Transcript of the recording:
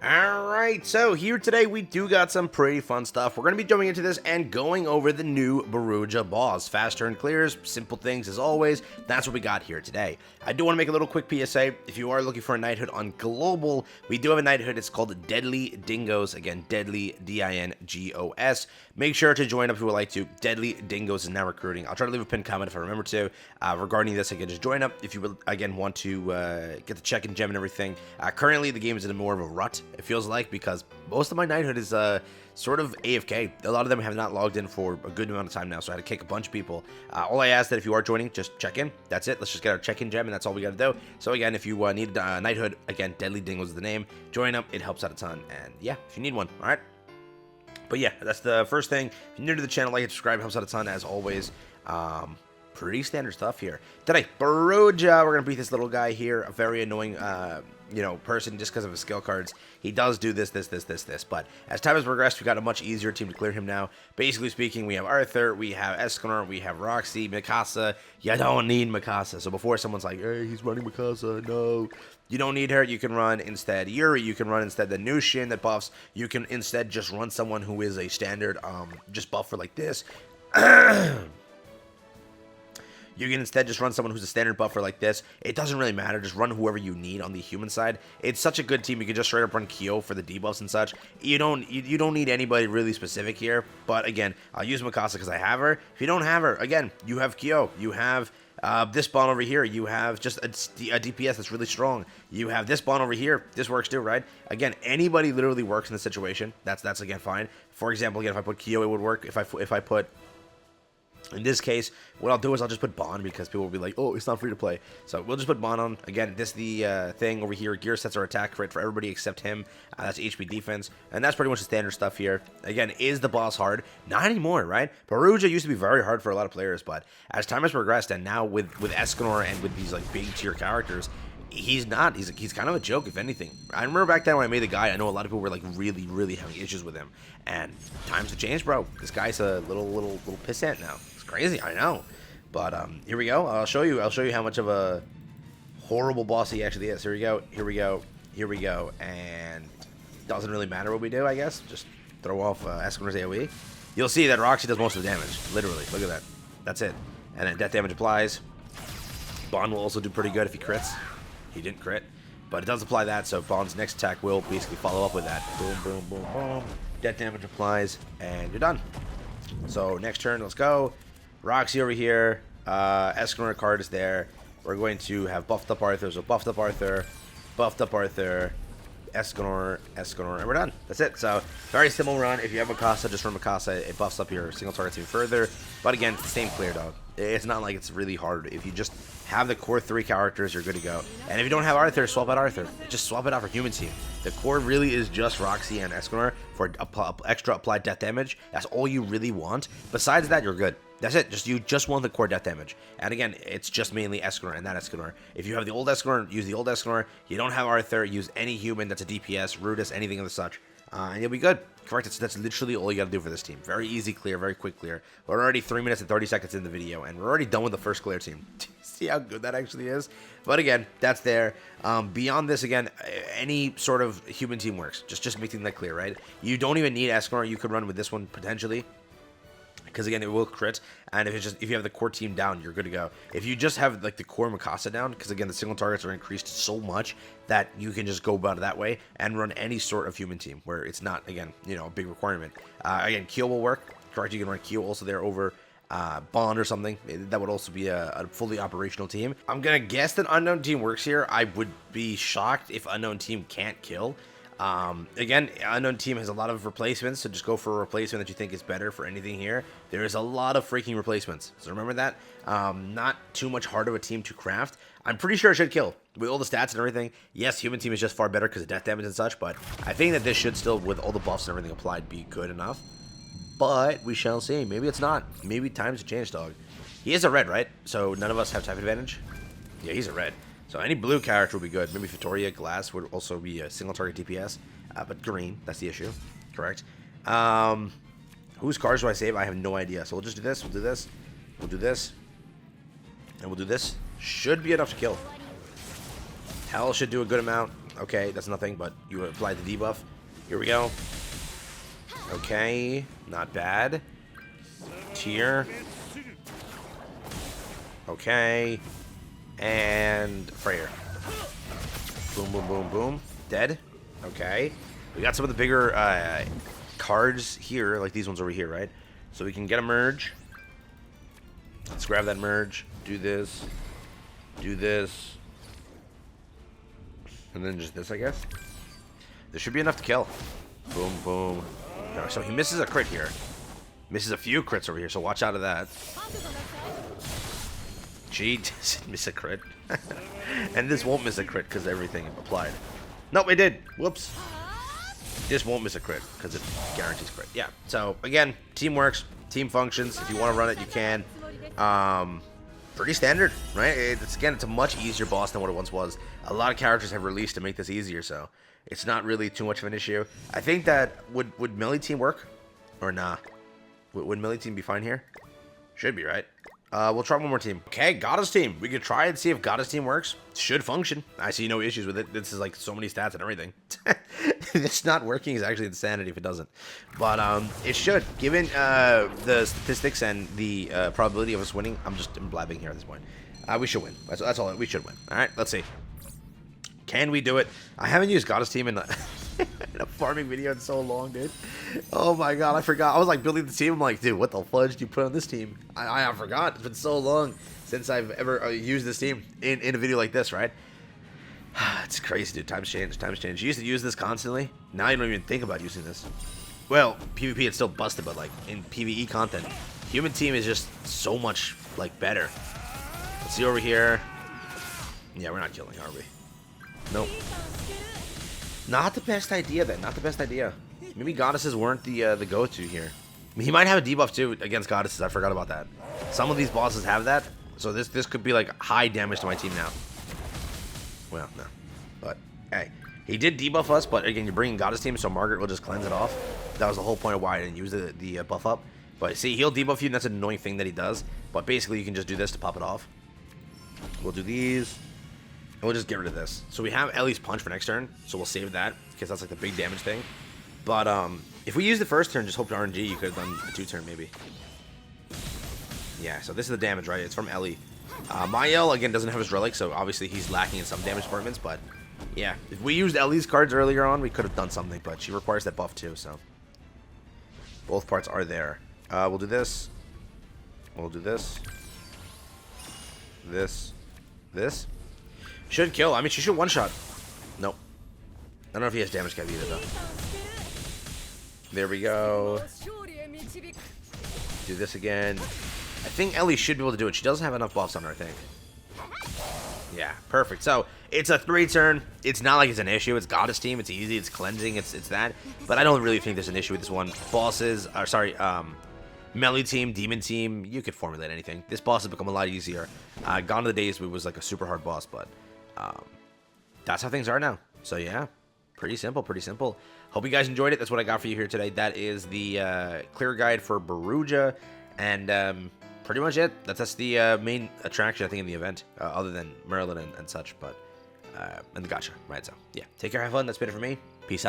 Alright, so here today we do got some pretty fun stuff. We're going to be jumping into this and going over the new BARUJA boss. Fast turn clears, simple things as always. That's what we got here today. I do want to make a little quick PSA. If you are looking for a knighthood on Global, we do have a knighthood. It's called Deadly Dingoes. Again, Deadly, D-I-N-G-O-S. Make sure to join up if you would like to. Deadly Dingoes is now recruiting. I'll try to leave a pinned comment if I remember to. Regarding this, again, just join up if you would, again, want to get the check-in gem and everything. Currently, the game is in more of a rut, it feels like, because most of my knighthood is sort of AFK. A lot of them have not logged in for a good amount of time now, so I had to kick a bunch of people. All I ask that if you are joining, just check in. That's it. Let's just get our check-in gem, and that's all we got to do. So again, if you need a knighthood, again, Deadly Dingoes is the name. Join up. It helps out a ton. And yeah, if you need one, all right? But yeah, that's the first thing. If you're new to the channel, like and subscribe. Helps out a ton, as always. Pretty standard stuff here. Today, BARUJA, we're going to beat this little guy here. A very annoying, person just because of his skill cards. He does do this. But as time has progressed, we've got a much easier team to clear him now. Basically speaking, we have Arthur, we have Escanor, we have Roxy, Mikasa. You don't need Mikasa. So before someone's like, hey, he's running Mikasa, no. You don't need her. You can run instead Yuri. You can run instead the new Shin that buffs. You can instead just run someone who is a standard just buffer like this. You can instead just run someone who's a standard buffer like this. It doesn't really matter. Just run whoever you need on the human side. It's such a good team. You can just straight up run Kyo for the debuffs and such. You don't need anybody really specific here. But again, I'll use Mikasa because I have her. If you don't have her, again, you have Kyo. You have this spawn over here. You have just a DPS that's really strong. You have this spawn over here. This works too, right? Again, anybody literally works in this situation. That's again fine. For example, again, if I put Kyo, it would work. If I put, in this case, what I'll do is I'll just put Bond because people will be like, oh, it's not free to play. So we'll just put Bond on. Again, this the thing over here. Gear sets our attack crit for everybody except him. That's HP defense. And that's pretty much the standard stuff here. Again, is the boss hard? Not anymore, right? BARUJA used to be very hard for a lot of players, but as time has progressed, and now with Escanor and with these like big tier characters, he's not. He's kind of a joke, if anything. I remember back then when I made the guy, I know a lot of people were like really having issues with him. And times have changed, bro. This guy's a little pissant now. It's crazy, I know. But here we go. I'll show you how much of a horrible boss he actually is. Here we go. And doesn't really matter what we do, I guess. Just throw off Escanor's AoE. You'll see that Roxy does most of the damage. Literally, look at that. That's it. And then death damage applies. Bond will also do pretty good if he crits. He didn't crit, but it does apply that, so Bond's next attack will basically follow up with that. Boom. Death damage applies, and you're done. So next turn, let's go. Roxy over here. Escanor card is there. We're going to have buffed up Arthur, so buffed up Arthur, Escanor, and we're done. That's it. So very simple run. If you have Mikasa, just run Mikasa. It buffs up your single target team further. But again, it's the same clear, dog. It's not like it's really hard. If you just have the core 3 characters, you're good to go. And if you don't have Arthur, swap out Arthur. Just swap it out for human team. The core really is just Roxy and Escanor for extra applied death damage. That's all you really want. Besides that, you're good. That's it. You just want the core death damage. And again, it's just mainly Escanor and that Escanor. If you have the old Escanor, use the old Escanor. You don't have Arthur, use any human that's a DPS, Rudis, anything of the such. And you'll be good. Correct. That's literally all you got to do for this team. Very easy clear, very quick clear. We're already 3 minutes and 30 seconds in the video, and we're already done with the first clear team. See how good that actually is? But again, that's there. Beyond this, again, any sort of human team works. Just making that clear, right? You don't even need Escanor. You could run with this one potentially, because again, it will crit. And if you have the core team down, you're good to go. If you just have like the core Mikasa down, because again, the single targets are increased so much that you can just go about it that way and run any sort of human team where it's not, again, a big requirement. Again, Kyo will work. Correct, you can run Kyo also there over Bond or something. That would also be a fully operational team. I'm gonna guess that Unknown Team works here. I would be shocked if Unknown Team can't kill. Again, Unknown Team has a lot of replacements, so just go for a replacement that you think is better for anything here. There is a lot of freaking replacements, so remember that. Not too much harder of a team to craft. I'm pretty sure it should kill with all the stats and everything. Yes, Human Team is just far better because of death damage and such, but I think that this should still, with all the buffs and everything applied, be good enough. But we shall see. Maybe it's not. Maybe times have changed, dog. He is a red, right? So none of us have type advantage. Yeah, he's a red. So any blue character would be good. Maybe Victoria Glass would also be a single target DPS. But green, that's the issue. Correct. Whose cards do I save? I have no idea. So we'll just do this. We'll do this. We'll do this. And we'll do this. Should be enough to kill. Hell should do a good amount. Okay, that's nothing, but you applied the debuff. Here we go. Okay, not bad. Tier. Okay. And Freyr. Boom, boom, boom, boom. Dead. Okay. We got some of the bigger cards here, like these ones over here, right? So we can get a merge. Let's grab that merge. Do this. Do this. And then just this, I guess. There should be enough to kill. Boom, boom. Okay, so he misses a crit here. Misses a few crits over here, so watch out of that. Gee, doesn't miss a crit. And this won't miss a crit because everything applied. Nope, it did. Whoops. This won't miss a crit because it guarantees crit. Yeah, so again, team works, team functions. If you want to run it, you can. Pretty standard, right? It's a much easier boss than what it once was. A lot of characters have released to make this easier, so it's not really too much of an issue. I think that would melee team work or nah? Would melee team be fine here? Should be, right? We'll try one more team. Okay, Goddess team. We could try and see if Goddess team works. Should function. I see no issues with it. This is like so many stats and everything. It's not working is actually insanity if it doesn't. But it should. Given the statistics and the probability of us winning, I'm blabbing here at this point. We should win. That's all. We should win. All right, let's see. Can we do it? I haven't used Goddess team in a farming video in so long, dude. Oh my god, I forgot. I was like building the team. I'm like, dude, what the fudge do you put on this team? I forgot. It's been so long since I've ever used this team in a video like this, right? It's crazy, dude. Times change. Times change. You used to use this constantly. Now you don't even think about using this. Well, PvP it's still busted, but like in PvE content, human team is just so much like better. Let's see over here. Yeah, we're not killing, are we? Nope. Not the best idea then. Not the best idea. Maybe goddesses weren't the go-to here. I mean, he might have a debuff too against goddesses. I forgot about that. Some of these bosses have that, so this could be like high damage to my team now. Well, no, but hey, he did debuff us. But again, you're bringing goddess team, so Margaret will just cleanse it off. That was the whole point of why I didn't use the buff up. But see, he'll debuff you, and that's an annoying thing that he does. But basically, you can just do this to pop it off. We'll do these. And we'll just get rid of this. So we have Ellie's punch for next turn. So we'll save that because that's like the big damage thing. But if we use the first turn, just hope to RNG, you could have done the 2-turn maybe. Yeah, so this is the damage, right? It's from Ellie. Mael, again, doesn't have his relic, so obviously he's lacking in some damage departments. But yeah, if we used Ellie's cards earlier on, we could have done something. But she requires that buff too, so both parts are there. We'll do this. We'll do this. This. Should kill. I mean, she should one-shot. Nope. I don't know if he has damage cap either, though. There we go. Do this again. I think Ellie should be able to do it. She doesn't have enough buffs on her, I think. Yeah, perfect. So, it's a 3-turn. It's not like it's an issue. It's Goddess team. It's easy. It's cleansing. It's that. But I don't really think there's an issue with this one. Bosses, or sorry, melee team, demon team, you could formulate anything. This boss has become a lot easier. Gone are the days where it was like a super hard boss, but that's how things are now. So yeah, pretty simple, pretty simple. Hope you guys enjoyed it. That's what I got for you here today. That is the clear guide for BARUJA, and pretty much it. That's the main attraction, I think, in the event, other than Merlin and such, but and the gacha, right? So yeah, take care, have fun. That's been it for me. Peace out.